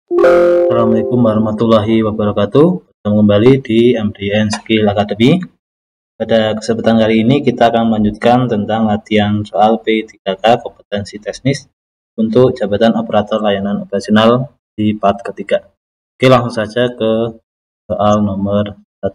Assalamualaikum warahmatullahi wabarakatuh. Bertemu kembali di MDN Skill Academy. Pada kesempatan kali ini kita akan melanjutkan tentang latihan soal P3K kompetensi teknis untuk jabatan operator layanan operasional di part ketiga. Oke, langsung saja ke soal nomor 1.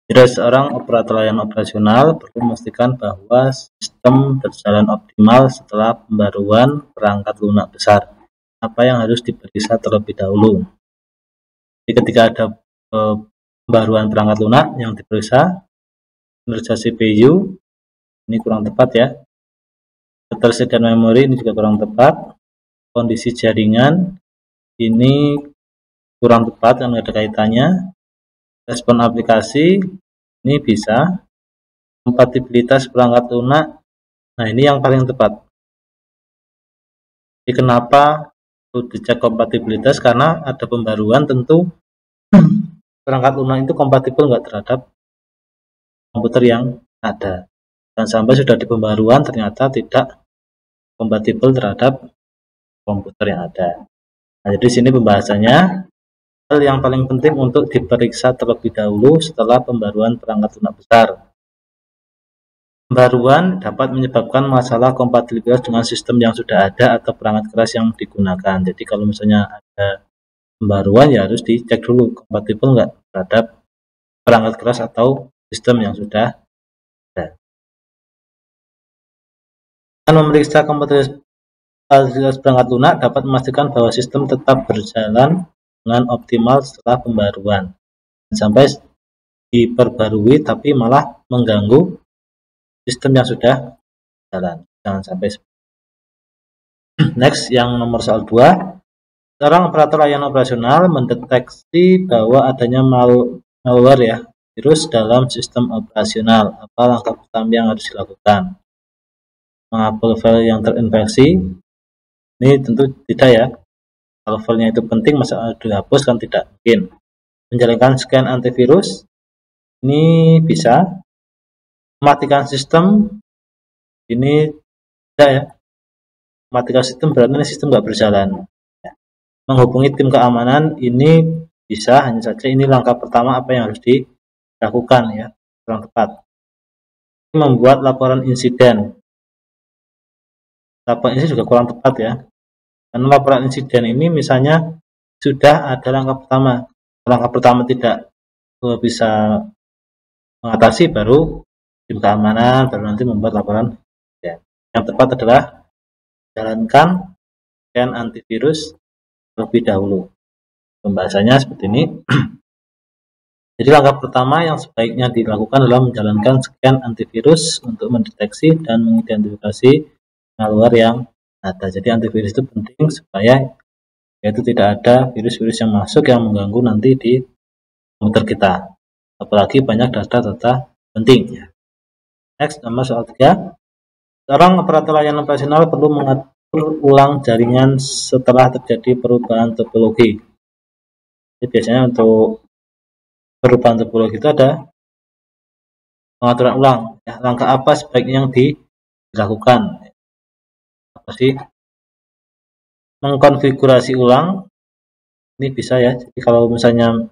Jadi seorang operator layanan operasional perlu memastikan bahwa sistem berjalan optimal setelah pembaruan perangkat lunak besar. Apa yang harus diperiksa terlebih dahulu? Jadi ketika ada pembaruan perangkat lunak yang diperiksa, kinerja CPU ini kurang tepat ya, ketersediaan memori ini juga kurang tepat, kondisi jaringan ini kurang tepat karena ada kaitannya, respon aplikasi ini bisa, kompatibilitas perangkat lunak, nah ini yang paling tepat. Jadi kenapa perlu dicek kompatibilitas? Karena ada pembaruan, tentu perangkat lunak itu kompatibel nggak terhadap komputer yang ada. Dan sampai sudah di pembaruan ternyata tidak kompatibel terhadap komputer yang ada. Nah, jadi sini pembahasannya, hal yang paling penting untuk diperiksa terlebih dahulu setelah pembaruan perangkat lunak besar. Pembaruan dapat menyebabkan masalah kompatibilitas dengan sistem yang sudah ada atau perangkat keras yang digunakan. Jadi kalau misalnya ada pembaruan ya harus dicek dulu kompatibel nggak terhadap perangkat keras atau sistem yang sudah ada. Dengan memeriksa kompatibilitas perangkat lunak dapat memastikan bahwa sistem tetap berjalan dengan optimal setelah pembaruan. Sampai diperbarui tapi malah mengganggu sistem yang sudah jalan. Jangan sampai. Next, yang nomor soal 2. Seorang operator layanan operasional mendeteksi bahwa adanya malware ya, virus dalam sistem operasional. Apa langkah pertama yang harus dilakukan? Menghapus file yang terinfeksi? Ini tentu tidak ya. Kalau filenya itu penting, masa dihapus kan tidak mungkin. Menjalankan scan antivirus? Ini bisa. Mematikan sistem? Ini tidak ya. Mematikan sistem berarti ini sistem nggak berjalan. Menghubungi tim keamanan ini bisa, hanya saja ini langkah pertama apa yang harus dilakukan ya, kurang tepat. Membuat laporan insiden. Laporan insiden juga kurang tepat ya, karena laporan insiden ini misalnya sudah ada langkah pertama tidak bisa mengatasi, baru tim keamanan, baru nanti membuat laporan insiden. Yang tepat adalah jalankan scan antivirus terlebih dahulu. Pembahasannya seperti ini. Jadi langkah pertama yang sebaiknya dilakukan adalah menjalankan scan antivirus untuk mendeteksi dan mengidentifikasi malware yang ada. Jadi antivirus itu penting supaya yaitu tidak ada virus-virus yang masuk yang mengganggu nanti di komputer kita. Apalagi banyak data-data penting. Next, nomor soal 3. Seorang operator layanan operasional perlu mengatur ulang jaringan setelah terjadi perubahan topologi. Jadi biasanya untuk perubahan topologi itu ada pengaturan ulang. Ya, langkah apa sebaiknya yang dilakukan? Apa sih? Mengkonfigurasi ulang. Ini bisa ya. Jadi kalau misalnya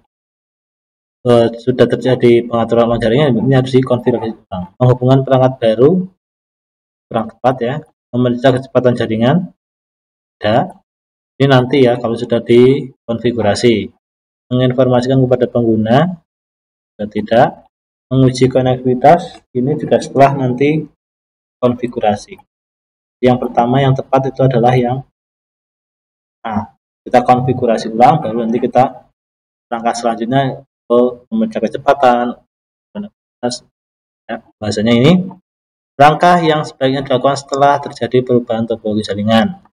sudah terjadi pengaturan ulang jaringan, ini harus dikonfigurasi ulang. Penghubungan perangkat baru kurang tepat ya. Memeriksa kecepatan jaringan. Ada. Ini nanti ya kalau sudah dikonfigurasi. Menginformasikan kepada pengguna. Sudah tidak. Menguji konektivitas ini juga setelah nanti konfigurasi. Yang pertama yang tepat itu adalah yang kita konfigurasi ulang, baru nanti kita langkah selanjutnya ke memeriksa kecepatan konektivitas ya. Bahasanya ini langkah yang sebaiknya dilakukan setelah terjadi perubahan topologi jaringan.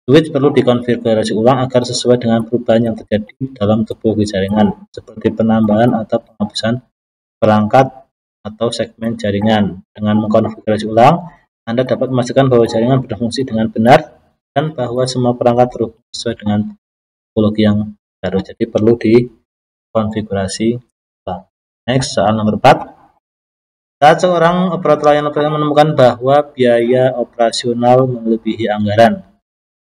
Switch perlu dikonfigurasi ulang agar sesuai dengan perubahan yang terjadi dalam topologi jaringan, seperti penambahan atau penghapusan perangkat atau segmen jaringan. Dengan mengkonfigurasi ulang, Anda dapat memastikan bahwa jaringan berfungsi dengan benar dan bahwa semua perangkat terhubung sesuai dengan topologi yang baru. Jadi perlu dikonfigurasi ulang. Next, soal nomor 4. Saat seorang operator layanan menemukan bahwa biaya operasional melebihi anggaran,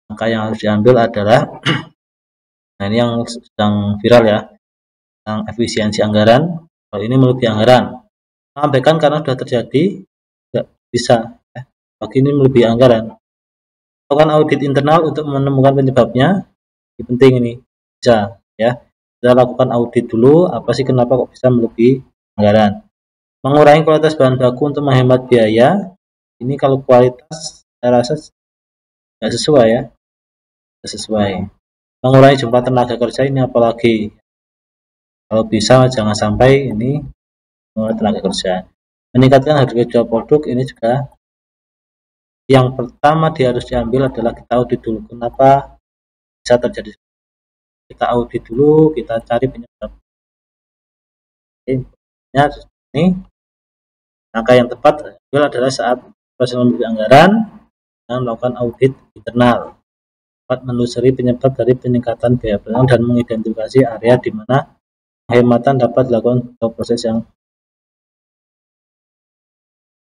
maka yang harus diambil adalah nah ini yang sedang viral ya, tentang efisiensi anggaran. Kalau ini melebihi anggaran, mengabaikan karena sudah terjadi, tidak bisa ya. Bagi ini melebihi anggaran, lakukan audit internal untuk menemukan penyebabnya. Ini penting, ini bisa ya, kita lakukan audit dulu, apa sih kenapa kok bisa melebihi anggaran. Mengurangi kualitas bahan baku untuk menghemat biaya. Ini kalau kualitas saya rasa tidak sesuai ya, tidak sesuai. Mengurangi jumlah tenaga kerja, ini apalagi kalau bisa jangan sampai ini mengurangi tenaga kerja. Meningkatkan harga jual produk, ini juga yang pertama harus diambil adalah kita audit dulu kenapa bisa terjadi. Kita audit dulu, kita cari penyebab. Ini langkah yang tepat adalah saat proses memiliki anggaran dan melakukan audit internal, dapat menelusuri penyebab dari peningkatan biaya pelayanan dan mengidentifikasi area di mana penghematan dapat dilakukan atau proses yang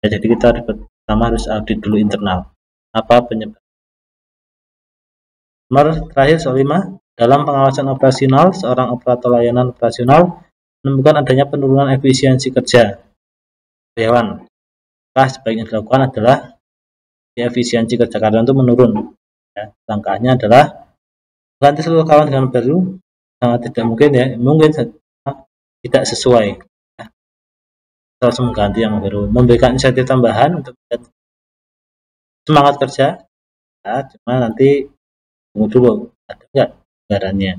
ya, jadi kita pertama harus audit dulu internal apa penyebab. Nomor terakhir soal 5, dalam pengawasan operasional seorang operator layanan operasional menemukan adanya penurunan efisiensi kerja karyawan. Maka sebaiknya dilakukan adalah efisiensi kerja karyawan itu menurun ya. Langkahnya adalah ganti seluruh karyawan dengan baru. Sangat tidak mungkin ya, mungkin tidak sesuai ya. Kita harus mengganti yang baru, memberikan insentif tambahan untuk semangat kerja ya, cuma nanti tunggu dulu ada enggak anggarannya.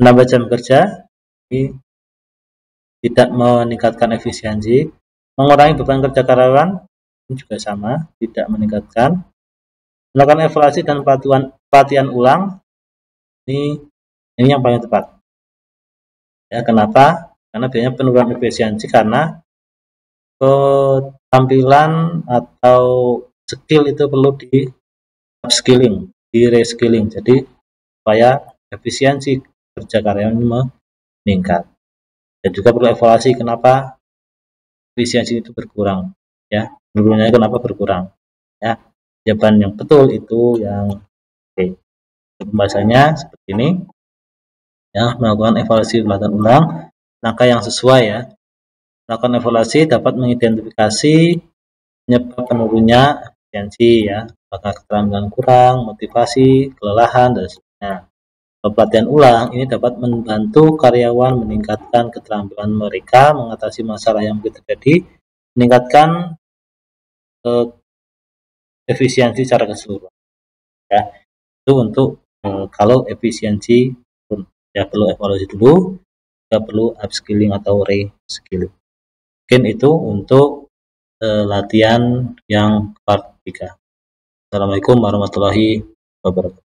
Menambah jam kerja ini tidak meningkatkan efisiensi. Mengurangi beban kerja karyawan ini juga sama, tidak meningkatkan. Melakukan evaluasi dan pelatihan ulang ini yang paling tepat ya. Kenapa? Karena biasanya penurunan efisiensi karena ketampilan atau skill itu perlu di upskilling, di reskilling, jadi supaya efisiensi kerja karyawan meningkat. Dan juga perlu evaluasi kenapa efisiensi itu berkurang ya, menurunnya kenapa berkurang ya. Jawaban yang betul itu yang oke. Pembahasannya seperti ini ya, melakukan evaluasi pelatihan ulang, langkah yang sesuai ya. Melakukan evaluasi dapat mengidentifikasi penyebab penurunnya efisiensi ya, apakah keterampilan kurang, motivasi, kelelahan dan sebagainya. Pelatihan ulang ini dapat membantu karyawan meningkatkan keterampilan mereka mengatasi masalah yang terjadi, meningkatkan efisiensi secara keseluruhan ya. Itu untuk kalau efisiensi ya perlu evaluasi dulu, juga perlu upskilling atau reskilling. Mungkin itu untuk latihan yang part 3. Assalamualaikum warahmatullahi wabarakatuh.